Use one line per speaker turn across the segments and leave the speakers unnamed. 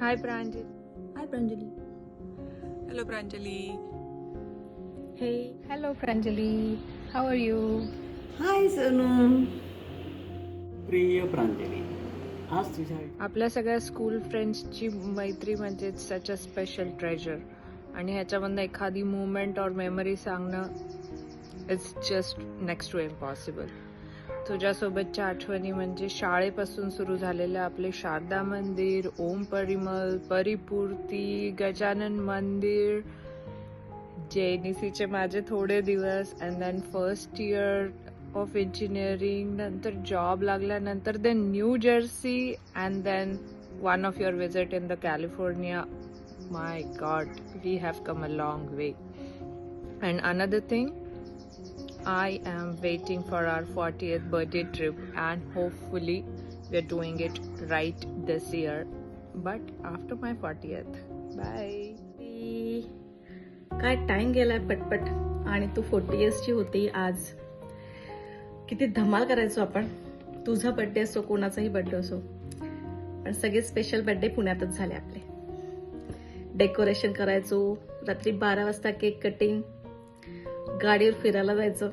Hi Pranjali.
Hi Pranjali.
Hello Pranjali.
Hey.
Hello Pranjali. How are you?
Hi Sonu.
प्रिय प्रांजली, आज तुझ्या
आपल्या सगळ्या स्कूल फ्रेंड्सची मैत्री म्हणजे सच अ स्पेशल ट्रेजर आणि ह्याच्यामधनं एखादी मुवमेंट और मेमरी सांगणं it's just next to impossible. तुझ्यासोबतच्या आठवणी म्हणजे शाळेपासून सुरू झालेलं आपले शारदा मंदिर, ओम परिमल, परिपूर्ती, गजानन मंदिर, JNECचे माझे थोडे दिवस and then first year of engineering, नंतर जॉब लागल्यानंतर then New Jersey and then one of your visit in the California. My God, we have come a long way. And another thing, I am waiting for our 40th birthday trip and hopefully we're doing it right this year, but after my 40th. Bye.
काय time गेलाय पटपट आणि तू 40 इयर्सची होती आज. किती धमाल करायचो आपण. तुझा बर्थडे असो कोणाचाही बर्थडे असो, पण सगळे स्पेशल बर्थडे पुण्यातच झाले आपले. डेकोरेशन करायचो, रात्री 12 वाजता केक कटिंग, गाडीवर फिरायला जायचं,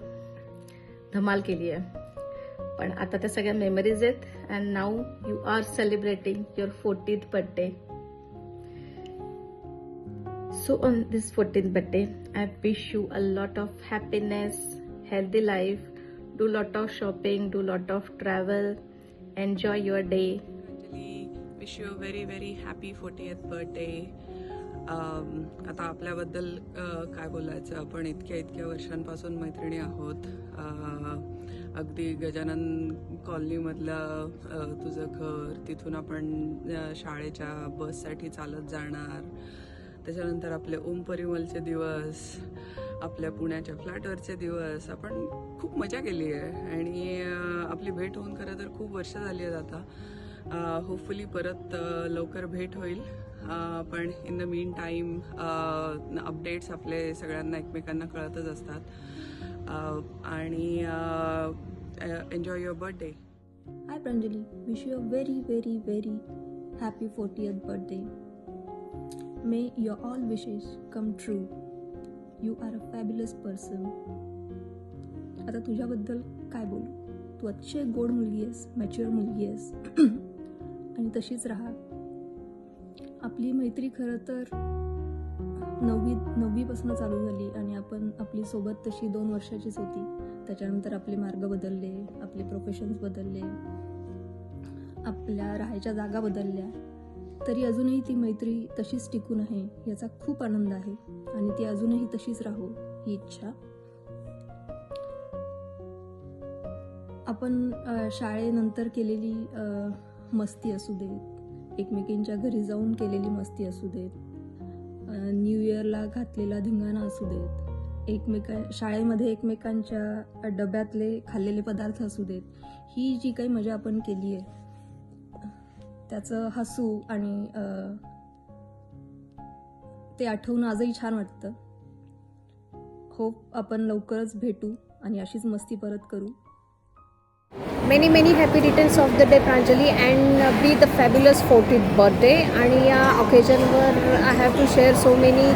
धमाल केली आहे. पण आता त्या सगळ्या मेमरीज आहेत and now you are celebrating your 40th birthday. So on this 40th birthday, I wish you a lot of happiness, healthy life, do lot of shopping, do lot of travel, enjoy your day.
Pranjali, wish you a very very happy 40th birthday. आता आपल्याबद्दल काय बोलायचं, आपण इतक्या वर्षांपासून मैत्रिणी आहोत. अगदी गजानन कॉलनीमधलं तुझं घर, तिथून आपण शाळेच्या बससाठी चालत जाणार. त्याच्यानंतर आपले ओम परिमलचे दिवस, आपल्या पुण्याच्या फ्लॅटवरचे दिवस, आपण खूप मजा केली आहे. आणि आपली भेट होऊन खरं तर खूप वर्ष झाली आहेत आता. होपफुली परत लवकर भेट होईल. पण in the mean time updates आपले सगळ्यांना एकमेकांना कळतच असतात. आणि enjoy your birthday.
Hi Pranjali, wish you a very very very happy 40th birthday. May your all wishes come true. You are a fabulous person. आता तुझ्याबद्दल काय बोलू. तू अतिशय गोड मुलगी आहेस, मॅच्युअर मुलगी आहेस आणि तशीच राहा. आपली मैत्री खरं तर नववीपासून चालू झाली आणि आपण आपली सोबत तशी 2 वर्षाचीच होती. त्याच्यानंतर आपले मार्ग बदलले, आपले प्रोफेशन्स बदलले, आपल्या राहायच्या जागा बदलल्या, तरी अजूनही ती मैत्री तशीच टिकून आहे याचा खूप आनंद आहे आणि ती अजूनही तशीच राहो ही इच्छा. आपण शाळेनंतर केलेली मस्ती असू देत, एकमेकींच्या घरी जाऊन केलेली मस्ती असू देत, न्यू इयरला घातलेला धिंगाणा असू देत, शाळेमध्ये एकमेकांच्या डब्यातले खाल्लेले पदार्थ असू देत, ही जी काही मजा आपण केली आहे त्याचं हसू आणि ते आठवून आजही छान वाटतं. होप आपण लवकरच भेटू आणि अशीच मस्ती परत करू.
Many happy returns of the day Pranjali and be the fabulous 40th birthday. आणि या ऑकेजनवर I have to share so many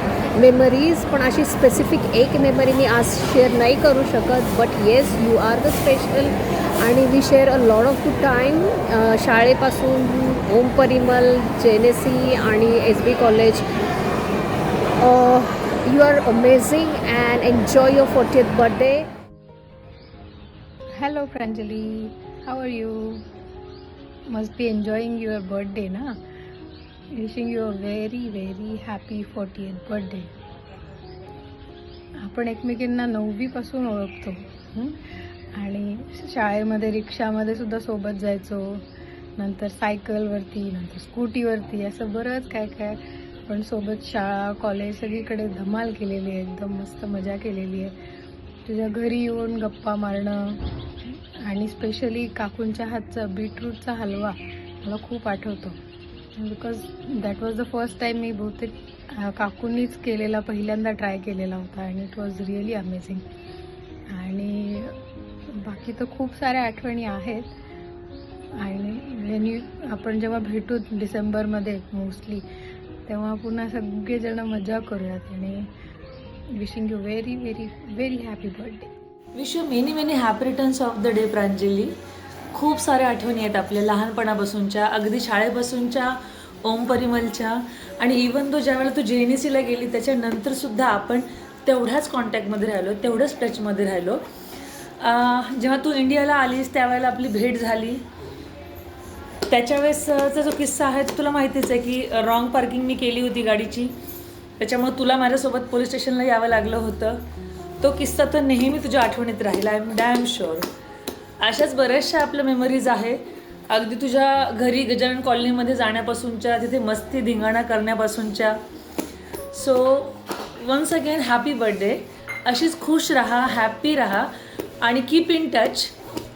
memories, पण अशी स्पेसिफिक एक मेमरी मी आज शेअर नाही करू शकत. But yes, you are the special आणि we share a lot of good time. शाळेपासून ओम परिमल, JNEC आणि SB college. You are amazing and enjoy your 40th birthday.
Hello Pranjali, how are you? Must be enjoying your birthday, na? Wishing you a very very happy 40th birthday. आपण एकमेकींना 9वी पासून ओळखतो आणि शाळेमध्ये रिक्षामध्ये सुद्धा सोबत जायचो, नंतर सायकलवरती, नंतर स्कूटीवरती, असं बरंच काय पण सोबत शाळा कॉलेज सगळीकडे धमाल केलेली आहे. एकदम मस्त मजा केलेली आहे. तुझ्या घरी येऊन गप्पा मारणं आणि स्पेशली काकूंच्या हातचा बीटरूटचा हलवा मला खूप आठवतो. Because that was the first time मी बहुतेक काकूंनीच केलेला पहिल्यांदा ट्राय केलेला होता आणि इट वॉज रिअली अमेझिंग. आणि बाकी तर खूप साऱ्या आठवणी आहेत. आणि आपण जेव्हा भेटू डिसेंबरमध्ये मोस्टली, तेव्हा पुन्हा सगळेजण मजा करूयात. आणि wishing you very very very happy birthday.
Wish you many many happy returns of the day Pranjali. खूप साऱ्या आठवणी आहेत आपल्या लहानपणापासूनच्या, अगदी शाळेपासूनच्या, ओम परिमलच्या, आणि इवन तो ज्यावेळेला तू JNECला गेली त्याच्यानंतरसुद्धा आपण तेवढ्याच कॉन्टॅक्टमध्ये राहिलो, तेवढंच टचमध्ये राहिलो. जेव्हा तू इंडियाला आलीस त्यावेळेला आपली भेट झाली. त्याच्यावेळेसचा जो किस्सा आहे तो तुला माहितीच आहे की रॉंग पार्किंग मी केली होती गाडीची, त्याच्यामुळे तुला माझ्यासोबत पोलीस स्टेशनला यावं लागलं होतं. तो किस्सा तर नेहमी तुझ्या आठवणीत राहील, आय एम डॅम शुअर. अशाच बऱ्याचशा आपल्या मेमरीज आहे, अगदी तुझ्या घरी गजानन कॉलनीमध्ये जाण्यापासूनच्या, तिथे मस्ती धिंगाणा करण्यापासूनच्या. So once again happy birthday. अशीच खुश राहा, हॅप्पी राहा आणि कीप इन टच.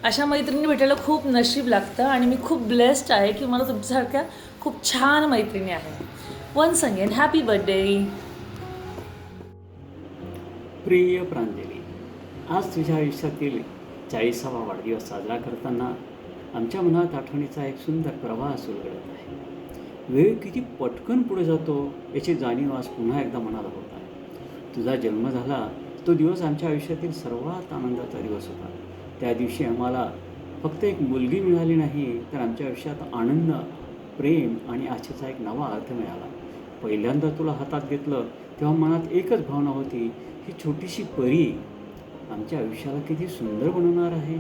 अशा मैत्रिणी भेटायला खूप नशीब लागतं आणि मी खूप ब्लेस्ड आहे की मला तुमच्यासारख्या खूप छान मैत्रिणी आहेत. Once again happy birthday.
प्रिय प्रांजली, आज तुझ्या आयुष्यातील 40वा वाढदिवस साजरा करताना आमच्या मनात आठवणीचा एक सुंदर प्रवाह सुलगडत आहे. वेळ किती पटकन पुढे जातो याची जाणीव आज पुन्हा एकदा मनाला होत आहे. तुझा जन्म झाला तो दिवस आमच्या आयुष्यातील सर्वात आनंदाचा दिवस होता. त्या दिवशी आम्हाला फक्त एक मुलगी मिळाली नाही, तर आमच्या आयुष्यात आनंद, प्रेम आणि आशेचा एक नवा अर्थ मिळाला. पहिल्यांदा तुला हातात घेतलं तेव्हा मनात एकच भावना होती, ही छोटीशी परी आमच्या आयुष्याला किती सुंदर बनवणार आहे.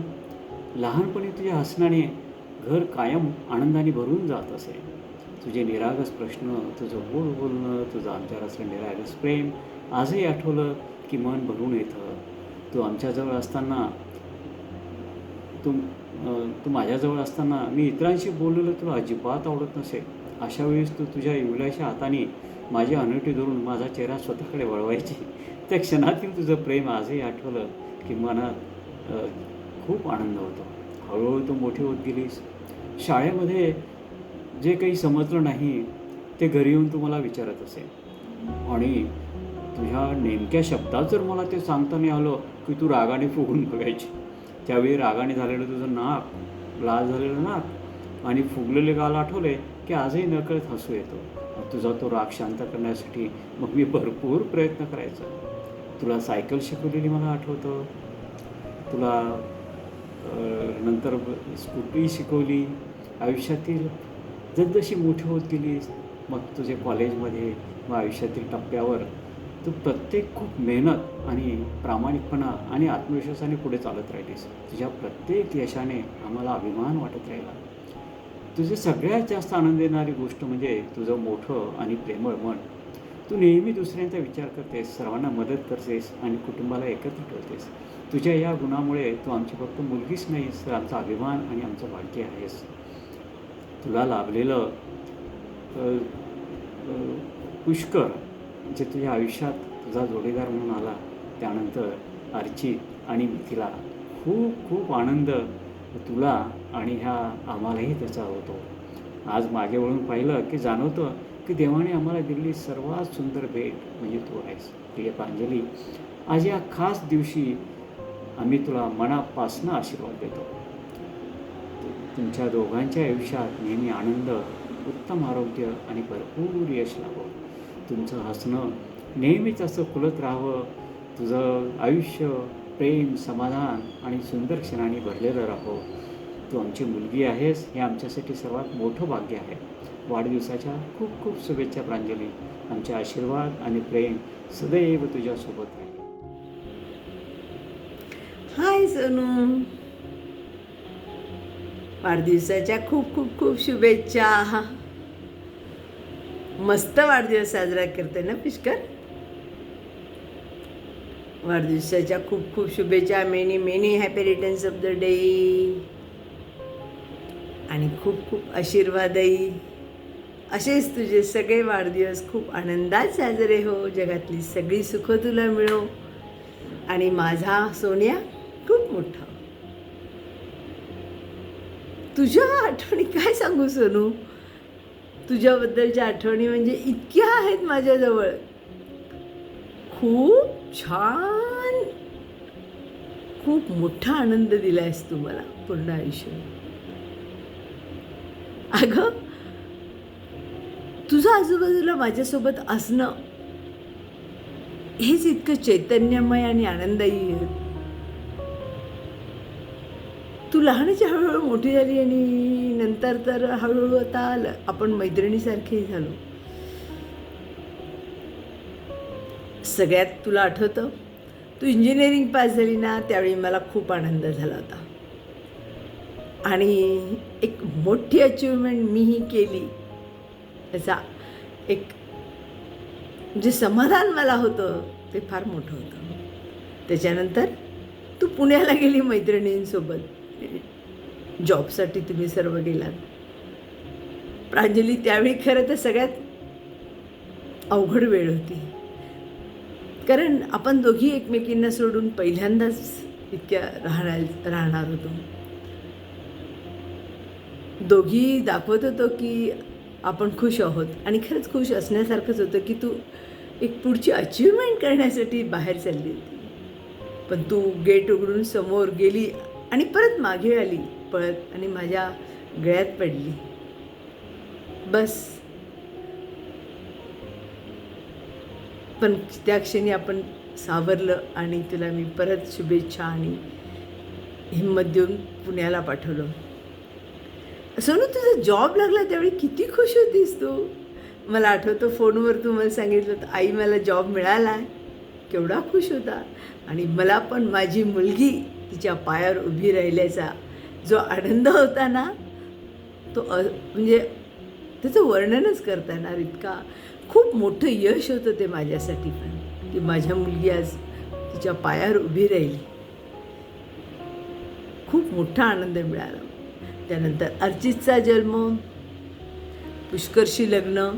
लहानपणी तुझ्या हसण्याने घर कायम आनंदाने भरून जात असे. तुझे निरागस प्रश्न, तुझं गोड बोलणं, तुझं आमच्यावर असलेलं निरागस प्रेम आजही आठवलं की मन भरून येतं. तू आमच्याजवळ असताना तू माझ्याजवळ असताना मी इतरांशी बोललेलं तुला अजिबात आवडत नसे. अशा वेळेस तू तुझ्या इवल्याशा हाताने माझी अनोटी धरून माझा चेहरा स्वतःकडे वळवायची. त्या क्षणातील तुझं प्रेम आजही आठवलं की मनात खूप आनंद होतो. हळूहळू तू मोठी होत गेलीस. शाळेमध्ये जे काही समजलं नाही ते घरी येऊन तू मला विचारत असे आणि तुझ्या नेमक्या शब्दात जर मला ते सांगता नाही आलं की तू रागाने फुगून बघायची. त्यावेळी रागाने झालेलं तुझं नाक, लाल झालेलं नाक आणि फुगलेले गाल आठवले की आजही नकळत हसू येतो. तुझा तो राग शांत करण्यासाठी मग मी भरपूर प्रयत्न करायचा. तुला सायकल शिकवलेली मला आठवतं, तुला नंतर स्कूटी शिकवली. आयुष्यातील जसजशी मोठी होत गेलीस मग तुझे कॉलेजमध्ये मग आयुष्यातील टप्प्यावर तू प्रत्येक खूप मेहनत आणि प्रामाणिकपणा आणि आत्मविश्वासाने पुढे चालत राहिलीस. तुझ्या प्रत्येक यशाने आम्हाला अभिमान वाटत राहिला. तुझे सगळ्यात जास्त आनंद देणारी गोष्ट म्हणजे तुझं मोठं आणि प्रेमळ मन. तू नेहमी दुसऱ्यांचा विचार करतेस, सर्वांना मदत करतेस आणि कुटुंबाला एकत्र ठेवतेस. तुझ्या या गुणामुळे तू आमची फक्त मुलगीच नाहीस तर आमचा अभिमान आणि आमचं भाग्य आहेस. तुला लाभलेलं पुष्कर जे तुझ्या आयुष्यात तुझा जोडीदार म्हणून आला, त्यानंतर अर्चित आणि मिथिला, खूप खूप आनंद तुला आणि ह्या आम्हालाही त्याचा होतो. आज मागे वळून पाहिलं की जाणवतं की देवाने आम्हाला दिलेली सर्वात सुंदर भेट म्हणजे तू आहेस. प्रिय प्रांजली, आज या खास दिवशी आम्ही तुला मनापासून आशीर्वाद देतो. तुमच्या दोघांच्या आयुष्यात नेहमी आनंद, उत्तम आरोग्य आणि भरपूर यश लाभो. तुमचं हसणं नेहमीच असं खुलत राहावं. तुझं आयुष्य प्रेम, समाधान आणि सुंदर क्षणांनी भरलेलं राहो. तू आमची मुलगी आहेस हे आमच्यासाठी सर्वात मोठं भाग्य आहे. वाढदिवसाच्या खूप खूप शुभेच्छा प्रांजली. आमचे आशीर्वाद आणि प्रेम सदैव तुझ्यासोबत राहील.
हाय सोनू, वाढदिवसाच्या खूप खूप खूप शुभेच्छा. मस्त वाढदिवस साजरा करते ना पुष्कर. वाढदिवसाच्या खूप खूप शुभेच्छा. Many many happy returns of the day आणि खूप खूप आशीर्वादही. असेच तुझे सगळे वाढदिवस खूप आनंदात साजरे हो. जगातली सगळी सुखं तुला मिळो आणि माझा सोन्या खूप मोठा. तुझ्या आठवणी काय सांगू सोनू, तुझ्याबद्दलच्या आठवणी म्हणजे इतक्या आहेत माझ्याजवळ. खूप छान, खूप मोठा आनंद दिला आहेस तू मला पूर्ण आयुष्य. अगं, तुझं आजूबाजूला माझ्यासोबत असणं हेच इतकं चैतन्यमय आणि आनंददायी आहे. तू लहानाची हळूहळू मोठी झाली आणि नंतर तर हळूहळू आता आपण मैत्रिणीसारखी झालो. सगळ्यात तुला आठवतं, तू इंजिनिअरिंग पास झाली ना, त्यावेळी मला खूप आनंद झाला होता आणि एक मोठी अचिव्हमेंट मीही केली. त्याचा एक जे समाधान मला होतं ते फार मोठं होतं. त्याच्यानंतर तू पुण्याला गेली मैत्रिणींसोबत, जॉबसाठी तुम्ही सर्व गेलात. प्रांजली, त्यावेळी खरं तर सगळ्यात अवघड वेळ होती, कारण आपण दोघी एकमेकींना सोडून पहिल्यांदाच इतक्या राहणार होतो. दोघी दाखवत होतो की आपण खुश आहोत आणि खरंच खुश असण्यासारखंच होतं की तू एक पुढची अचिव्हमेंट करण्यासाठी बाहेर चालली होती. पण तू गेट उघडून समोर गेली आणि परत मागे आली पळत आणि माझ्या गळ्यात पडली. बस. पण त्या क्षणी आपण सावरलं आणि तुला मी परत शुभेच्छा आणि हिंमत देऊन पुण्याला पाठवलं. सोनू, तुझा जॉब लागला त्यावेळी किती खुश होतीस तू. मला आठवतं फोनवर तू मला सांगितलं होतं, आई मला जॉब मिळाला आहे. केवढा खुश होता. आणि मला पण माझी मुलगी तिच्या पायावर उभी राहिल्याचा जो आनंद होता ना, तो म्हणजे त्याचं वर्णनच करता येणार इतका. खूप मोठं यश होतं ते माझ्यासाठी पण, की माझ्या मुलगी आज तिच्या पायावर उभी राहिली. खूप मोठा आनंद मिळाला. त्यानंतर अर्चितचा जन्म, पुष्करशी लग्न.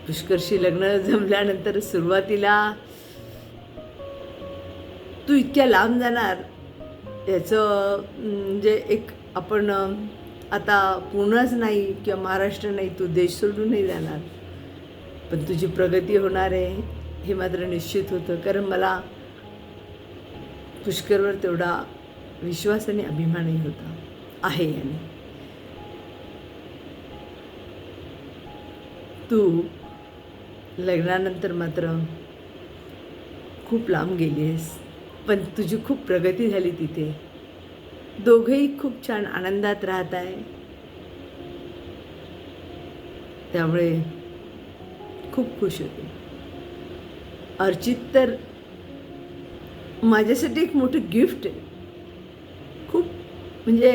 पुष्करशी लग्न जमल्यानंतर सुरुवातीला तू इतक्या लांब जाणार याचं म्हणजे एक आपण आता पूर्णच नाही किंवा महाराष्ट्र नाही, तू देश सोडूनही जाणार. पण तुझी प्रगती होणार आहे हे मात्र निश्चित होतं, कारण मला पुष्करवर तेवढा विश्वास आणि अभिमानही होता आहे. आणि तू लग्नानंतर मात्र खूप लांब गेली आहेस, पण तुझी खूप प्रगती झाली तिथे. दोघंही खूप छान आनंदात राहत आहे. त्यामुळे खूप खुश होते. अर्चित तर माझ्यासाठी एक मोठं गिफ्ट आहे. खूप म्हणजे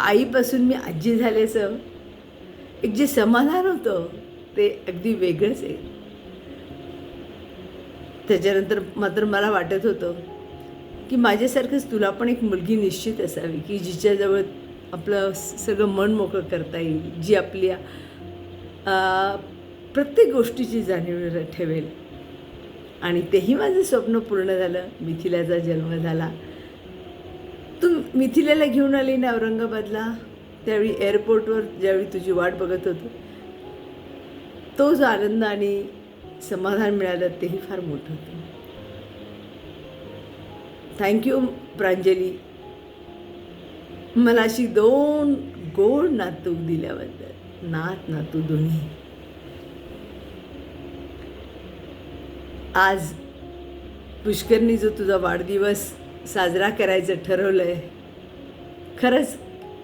आईपासून मी आजी झाल्याचं एक जे समाधान होतं ते अगदी वेगळंच आहे. त्याच्यानंतर मात्र मला वाटत होतं की माझ्यासारखंच तुला पण एक मुलगी निश्चित असावी, की जिच्याजवळ आपलं सगळं मन मोकळं करता येईल, जी आपल्या प्रत्येक गोष्टीची जाणीव ठेवेल. आणि तेही माझं स्वप्न पूर्ण झालं. मिथिलाचा जन्म झाला. तू मिथिलाला घेऊन आली ना औरंगाबादला, त्यावेळी एअरपोर्टवर ज्यावेळी तुझी वाट बघत होतो, तो जो आनंद आणि समाधान मिळालं तेही फार मोठं होतं. थँक्यू प्रांजली, मला अशी 2 गोड नातू दिल्याबद्दल. नात नातू दोन्ही. आज पुष्करनी जो तुझा वाढदिवस साजरा करायचं ठरवलं आहे, खरंच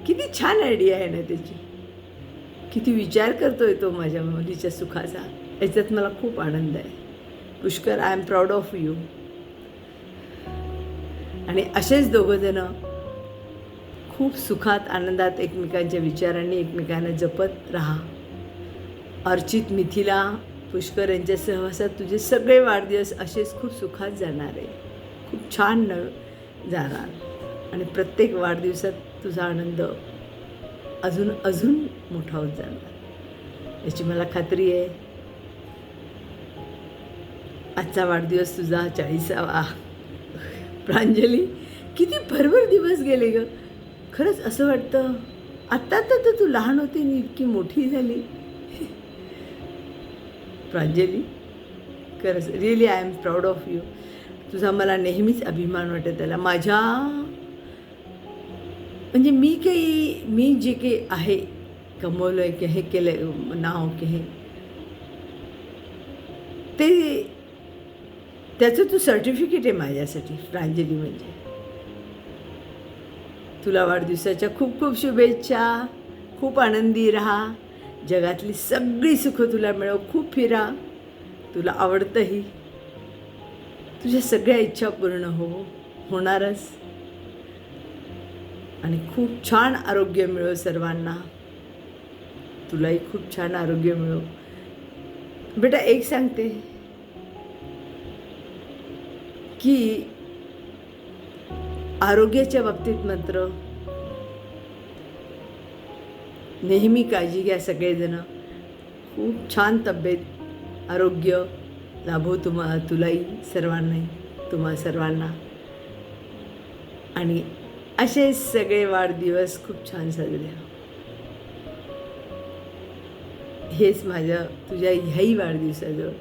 किती छान आयडिया आहे ना त्याची. किती विचार करतोय तो माझ्या मुलीच्या सुखाचा, याच्यात मला खूप आनंद आहे. Pushkar, I am proud of you. आणि असेच दोघंजणं खूप सुखात आनंदात एकमेकांच्या विचारांनी एकमेकांना जपत राहा. अर्चित, मिथिला, पुष्कर यांच्या सहवासात तुझे सगळे वाढदिवस असेच खूप सुखात जाणार आहे, खूप छान जाणार. आणि प्रत्येक वाढदिवसात तुझा आनंद अजून अजून मोठा होत जाणार याची मला खात्री आहे. आजचा वाढदिवस तुझा 40वा. प्रांजली, किती भरभर दिवस गेले ग. खरंच असं वाटतं आत्ता तर तू लहान होती आणि इतकी मोठी झाली. प्रांजली, खरंच really I am proud of you. तुझा मला नेहमीच अभिमान वाटत आला. माझ्या म्हणजे मी जे काही आहे कमवलं आहे की हे केलं नाव की हे ते त्याचं तू सर्टिफिकेट आहे माझ्यासाठी प्रांजली. म्हणजे तुला वाढदिवसाच्या खूप खूप शुभेच्छा. खूप आनंदी राहा. जगातली सगळी सुखं तुला मिळव. खूप फिरा. तुला आवडतंही. तुझ्या सगळ्या इच्छा पूर्ण होणारच. आणि खूप छान आरोग्य मिळो सर्वांना. तुलाही खूप छान आरोग्य मिळो. बेटा एक सांगते की आरोग्याच्या बाबतीत मात्र नेहमी काळजी घ्या सगळेजण. खूप छान तब्येत आरोग्य लाभो तुलाही सर्वांनाही तुम्हा सर्वांना. आणि असे सगळे वाढदिवस खूप छान साजरे. हेच माझ्या तुझ्या ह्याही वाढदिवसाजवळ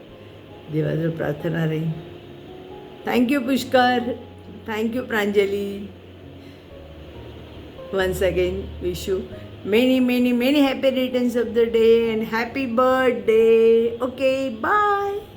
देवाजवळ प्रार्थना राहील. Thank you Pushkar. Thank you Pranjali. once again wish you many happy returns of the day and happy birthday. Okay, bye.